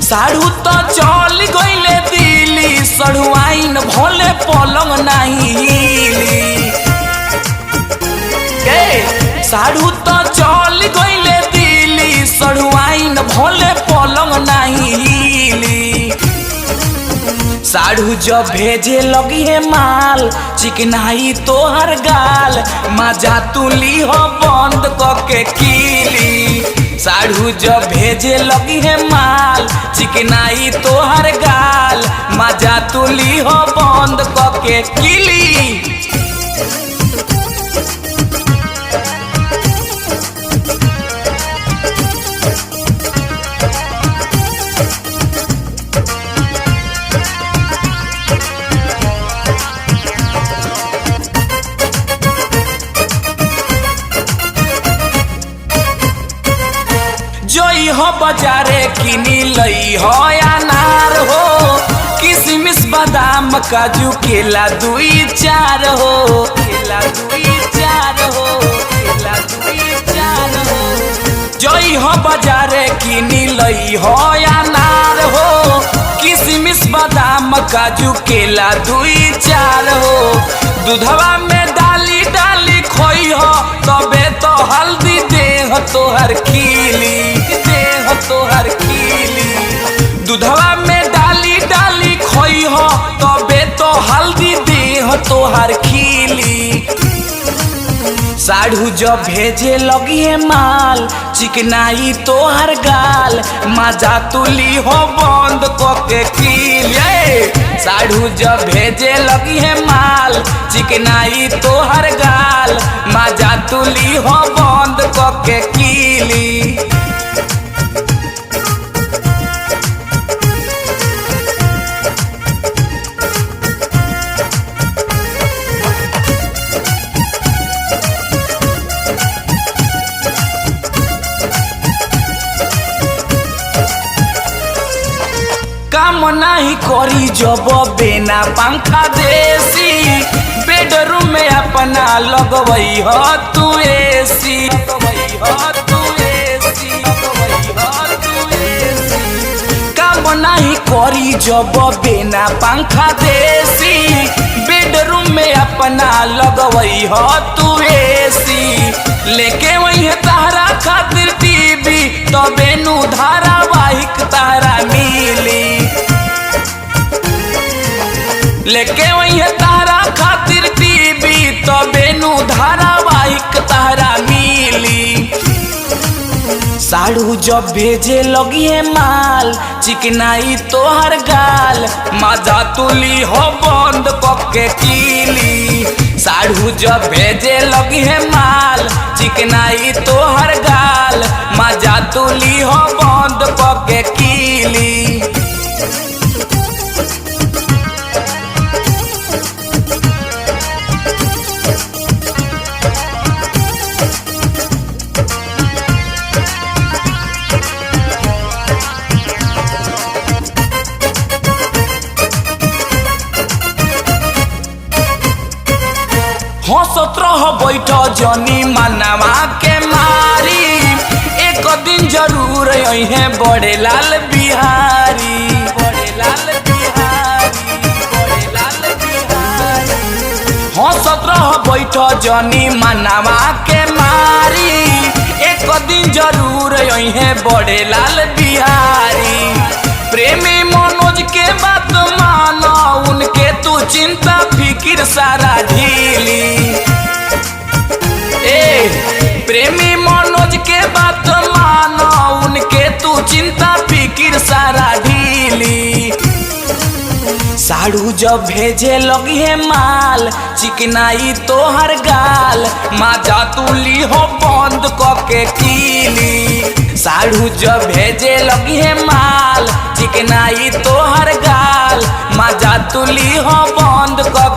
साढ़ू तो चल गईले दिल्ली, सड़ुआइन भोले पलंग नहीं हिली। साढ़ू तो चल गईले दिल्ली, सड़ुआइन भोले पलंग नहीं हिली। साढ़ू जब भेजे लगी है माल, चिकनाई तोहर गाल, मजा तुली हो बंद करके कीली। साढ़ू जब भेजे लगी है माल, चिकनाई तोहर गाल, मजा तुली हो बंद करके कीली। जोई हो बाजारे किनी लई हो अनार हो, किशमिश बादाम काजू केला दुई चार हो, केला दुई चार हो, केला दुई चार हो। जोई हो बाजारे किनी लई हो अनार हो, किशमिश बादाम काजू केला दुई चार हो। दूधवा में डाली डाली खोई हो, तबे तो हल्दी देह तोहर खीली, देह तोहर खीली। दूधवा में डाली डाली खोई हो, तबे तो हल्दी देह तोहर खीली। साढ़ू जब भेजे लगी है माल, चिकनाई तोहर गाल, मजा तुली हो बंद करके कीली। साढ़ू जब भेजे लगी है माल, चिकनाई तोहर गाल, मजा तुली हो बंद करके कीली। काम नहीं करी जब बिना पंखा देसी, बेडरूम में अपना लगवई हो तू एसी, लगवई हो तू एसी, लगवई हो तू एसी। काम नहीं करी जब बिना पंखा देसी, बेडरूम में अपना लगवई हो तू एसी। लेके वही तारा खातिर टीवी, तबे नु धारावाहिक तारा मिली। लेके वही तारा खातिर टीवी, तबे नु धारावाहिक तारा मिली। साढ़ू जब भेजे लगी है माल, चिकनाई तोहर गाल, मजा तुली हो बंद करके कीली। साढ़ू जब भेजे लगी है माल, चिकनाई तोहर गाल, मजा तुली हो बंद करके कीली। हंसत रह बैठ जनी मनवा के मारी, एक दिन जरूर अइहे बड़े लाल बिहारी, बड़े लाल बिहारी, बड़े लाल बिहारी। हंसत रह बैठ जनी मनवा के मारी, एक दिन जरूर अइहे बड़े लाल बिहारी। प्रेमी मनोज के बात मानो, उनके तू चिंता फिकिर सारा ढीली। प्रेमी मनोज के बात मानो, उनके तू चिंता फिकिर सारा ढीली। साढ़ू जब भेजे लगी है माल, चिकनाई तोहर गाल, मजा तुली हो बंद करके कीली। साढ़ू जब भेजे लगी है माल, चिकनाई तोहर गाल, मजा तुली हो बंद कर